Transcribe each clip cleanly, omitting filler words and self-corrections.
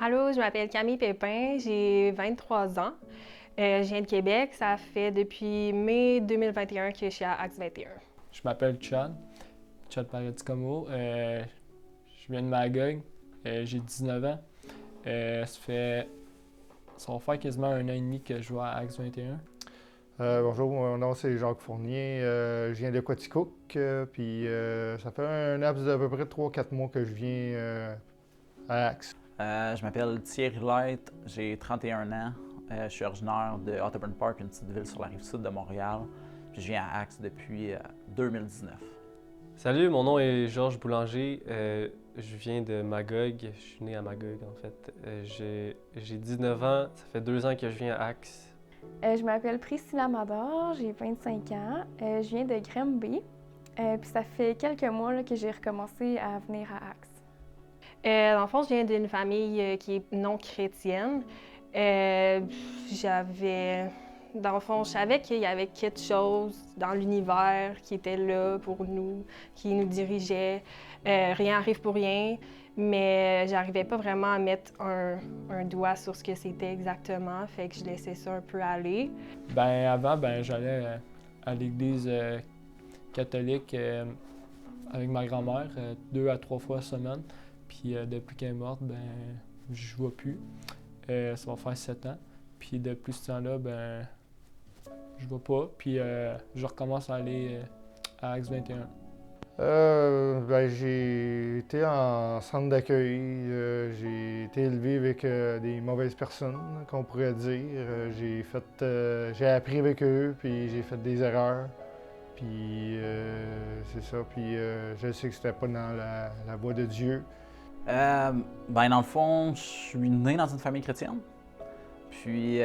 Allô, je m'appelle Camille Pépin, j'ai 23 ans. Je viens de Québec. Ça fait depuis mai 2021 que je suis à Axe 21. Je m'appelle Chad Paradis-Como. Je viens de Magog. J'ai 19 ans. Ça va faire quasiment 1 an et demi que je joue à Axe 21. Bonjour, mon nom c'est Jacques Fournier. Je viens de Quaticook, puis ça fait un laps d'à peu près 3-4 mois que je viens à Axe. Je m'appelle Thierry Light, j'ai 31 ans. Je suis originaire de Otterburn Park, une petite ville sur la rive sud de Montréal. Puis je viens à Axe depuis 2019. Salut, mon nom est Georges Boulanger. Je viens de Magog. Je suis né à Magog, en fait. J'ai 19 ans. Ça fait 2 ans que je viens à Axe. Je m'appelle Priscilla Mador, j'ai 25 ans. Je viens de Granby. Puis ça fait quelques mois là, que j'ai recommencé à venir à Axe. Dans le fond, je viens d'une famille qui est non chrétienne. Dans le fond, je savais qu'il y avait quelque chose dans l'univers qui était là pour nous, qui nous dirigeait. Rien arrive pour rien, mais j'arrivais pas vraiment à mettre un doigt sur ce que c'était exactement, fait que je laissais ça un peu aller. Avant, j'allais à l'église catholique avec ma grand-mère 2 à 3 fois semaine. Puis depuis qu'elle est morte, je vois plus. Ça va faire 7 ans. Puis depuis ce temps-là, je vois pas. Puis je recommence à aller à Axe 21. J'ai été en centre d'accueil. J'ai été élevé avec des mauvaises personnes, qu'on pourrait dire. J'ai appris avec eux, puis j'ai fait des erreurs. Puis c'est ça. Puis je sais que c'était pas dans la voie de Dieu. Dans le fond, je suis né dans une famille chrétienne. Puis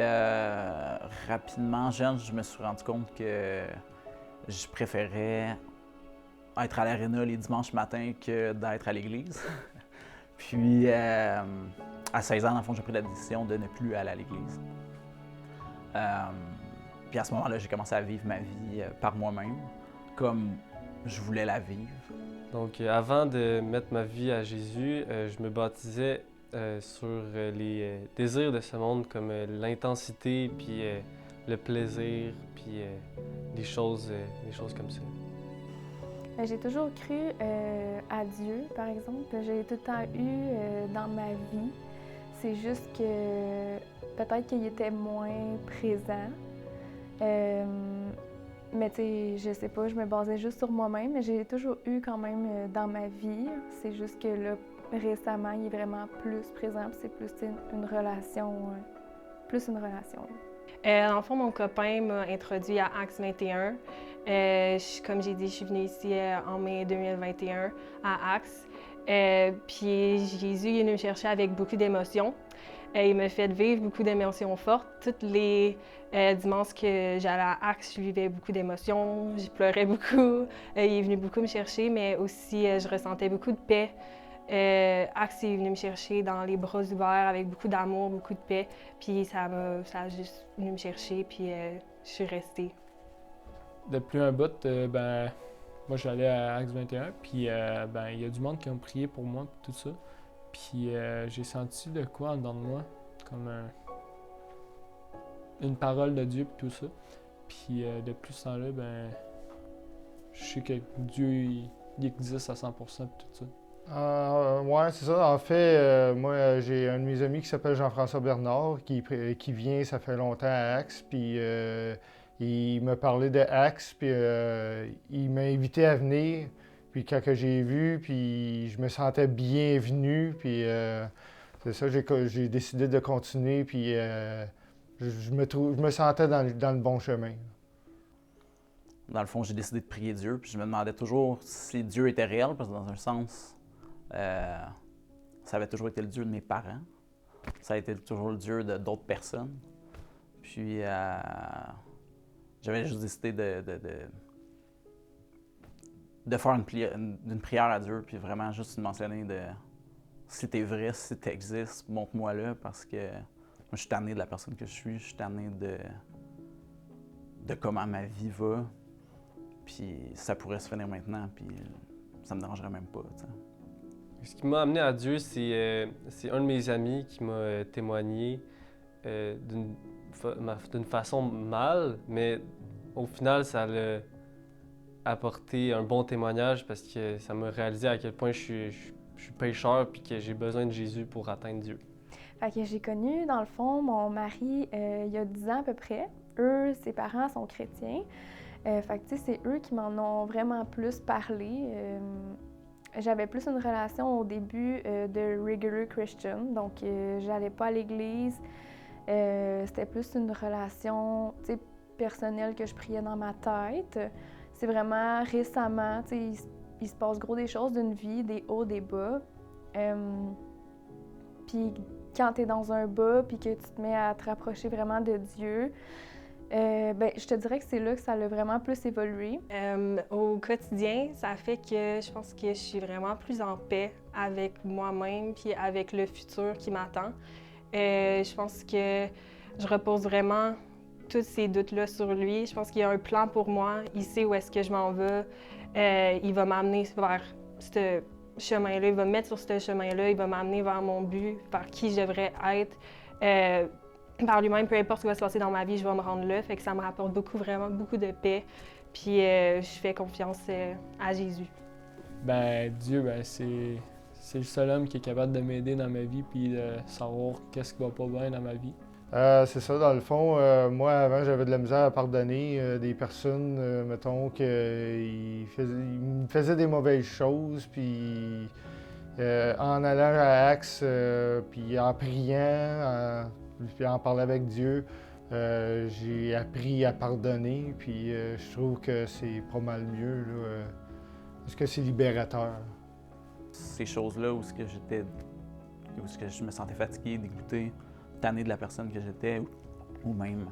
rapidement, jeune, je me suis rendu compte que je préférais être à l'aréna les dimanches matins que d'être à l'église. Puis à 16 ans, dans le fond, j'ai pris la décision de ne plus aller à l'église. Puis à ce moment-là, j'ai commencé à vivre ma vie par moi-même, comme je voulais la vivre. Donc, avant de mettre ma vie à Jésus, je me baptisais sur les désirs de ce monde, comme l'intensité, puis le plaisir, puis des choses comme ça. J'ai toujours cru à Dieu, par exemple. J'ai tout le temps eu dans ma vie. C'est juste que peut-être qu'il était moins présent. Mais tu sais, je sais pas, je me basais juste sur moi-même, mais j'ai toujours eu quand même dans ma vie. C'est juste que là, récemment, il est vraiment plus présent, puis c'est plus une relation, plus une relation. Dans le fond, mon copain m'a introduit à Axe 21. Comme j'ai dit, je suis venue ici en mai 2021 à Axe. Puis Jésus il est venu me chercher avec beaucoup d'émotions. Il m'a fait vivre beaucoup d'émotions fortes. Tous les dimanches que j'allais à Axe, je vivais beaucoup d'émotions, je pleurais beaucoup. Il est venu beaucoup me chercher, mais aussi je ressentais beaucoup de paix. Axe est venu me chercher dans les bras ouverts avec beaucoup d'amour, beaucoup de paix. Puis ça a juste venu me chercher, puis je suis restée. Depuis un bout, moi j'allais à Axe 21, puis il y a du monde qui ont prié pour moi, tout ça. Puis j'ai senti de quoi en dedans de moi, comme une parole de Dieu, puis tout ça. Puis depuis ce temps-là, je sais que Dieu, il existe à 100%, puis tout ça. Ouais, c'est ça. En fait, moi, j'ai un de mes amis qui s'appelle Jean-François Bernard, qui vient, ça fait longtemps à Axe, puis il m'a parlé de Axe, puis il m'a invité à venir. Puis quand que j'ai vu, puis je me sentais bienvenu, puis c'est ça, j'ai décidé de continuer, puis je me sentais dans le bon chemin. Dans le fond, j'ai décidé de prier Dieu, puis je me demandais toujours si Dieu était réel, parce que dans un sens, ça avait toujours été le Dieu de mes parents. Ça a été toujours le Dieu d'autres personnes. Puis j'avais juste décidé de faire une prière à Dieu, puis vraiment juste de mentionner de si t'es vrai, si t'existes, montre-moi-le, parce que moi, je suis tanné de la personne que je suis tanné de comment ma vie va, puis ça pourrait se finir maintenant, puis ça me dérangerait même pas, t'sais. Ce qui m'a amené à Dieu, c'est un de mes amis qui m'a témoigné d'une façon mal, mais au final, ça l'a apporté un bon témoignage parce que ça m'a réalisé à quel point je suis pécheur puis que j'ai besoin de Jésus pour atteindre Dieu. Fait que j'ai connu, dans le fond, mon mari il y a 10 ans à peu près. Eux, ses parents sont chrétiens. Fait que, tu sais, c'est eux qui m'en ont vraiment plus parlé. J'avais plus une relation au début de regular Christian, donc j'allais pas à l'église. C'était plus une relation, tu sais, personnelle que je priais dans ma tête. C'est vraiment récemment, tu sais, il se passe gros des choses d'une vie, des hauts, des bas. Puis quand tu es dans un bas, puis que tu te mets à te rapprocher vraiment de Dieu, ben, je te dirais que c'est là que ça a vraiment plus évolué. Au quotidien, ça fait que je pense que je suis vraiment plus en paix avec moi-même puis avec le futur qui m'attend. Je pense que je repose vraiment tous ces doutes-là sur lui. Je pense qu'il y a un plan pour moi. Il sait où est-ce que je m'en vais. Il va m'amener vers ce chemin-là. Il va me mettre sur ce chemin-là. Il va m'amener vers mon but, vers qui je devrais être. Par lui-même, peu importe ce qui va se passer dans ma vie, je vais me rendre là. Fait que ça me rapporte vraiment beaucoup de paix. Puis je fais confiance à Jésus. Ben Dieu, ben c'est le seul homme qui est capable de m'aider dans ma vie puis de savoir qu'est-ce qui va pas bien dans ma vie. C'est ça, dans le fond, moi avant j'avais de la misère à pardonner des personnes, mettons, qu'ils me faisaient des mauvaises choses, puis en allant à Axe, puis en priant, puis en parlant avec Dieu, j'ai appris à pardonner, puis je trouve que c'est pas mal mieux, là, parce que c'est libérateur. Ces choses-là où je me sentais fatigué, dégoûté, tanné de la personne que j'étais, ou même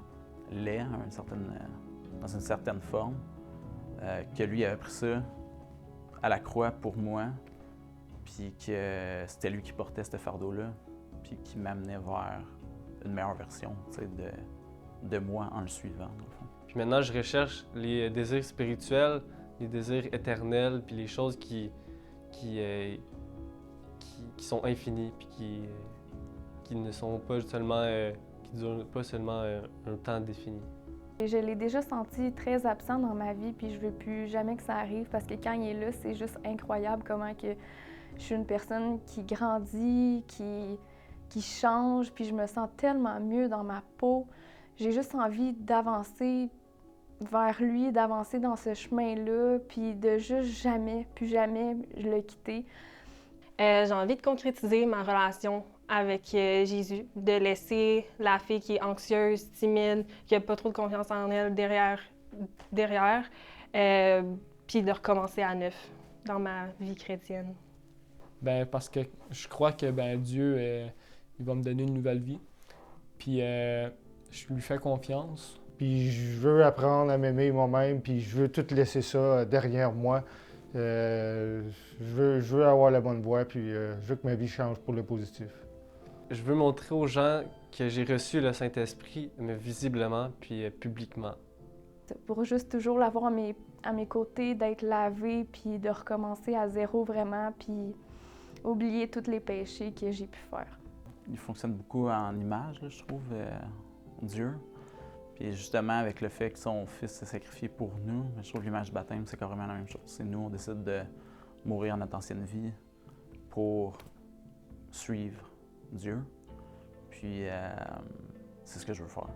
laid dans une certaine forme, que lui avait pris ça à la croix pour moi, puis que c'était lui qui portait ce fardeau-là, puis qui m'amenait vers une meilleure version, tu sais, de moi en le suivant, dans le fond. Puis maintenant, je recherche les désirs spirituels, les désirs éternels, puis les choses qui sont infinies, puis qui ne sont pas seulement, qui durent pas seulement un temps défini. Je l'ai déjà senti très absent dans ma vie, puis je veux plus jamais que ça arrive parce que quand il est là, c'est juste incroyable comment que je suis une personne qui grandit, qui change, puis je me sens tellement mieux dans ma peau. J'ai juste envie d'avancer vers lui, d'avancer dans ce chemin-là, puis de juste jamais, plus jamais le quitter. J'ai envie de concrétiser ma relation avec Jésus, de laisser la fille qui est anxieuse, timide, qui n'a pas trop de confiance en elle derrière puis de recommencer à neuf dans ma vie chrétienne. Ben parce que je crois que ben Dieu, il va me donner une nouvelle vie, puis je lui fais confiance. Puis je veux apprendre à m'aimer moi-même, puis je veux tout laisser ça derrière moi. Je veux avoir la bonne voie, puis je veux que ma vie change pour le positif. Je veux montrer aux gens que j'ai reçu le Saint-Esprit, mais visiblement, puis publiquement. Pour juste toujours l'avoir à mes côtés, d'être lavé, puis de recommencer à zéro vraiment, puis oublier tous les péchés que j'ai pu faire. Il fonctionne beaucoup en image, là, je trouve, Dieu. Puis justement, avec le fait que son Fils s'est sacrifié pour nous, je trouve que l'image du baptême, c'est carrément la même chose. C'est nous, on décide de mourir notre ancienne vie pour suivre Dieu. Puis c'est ce que je veux faire.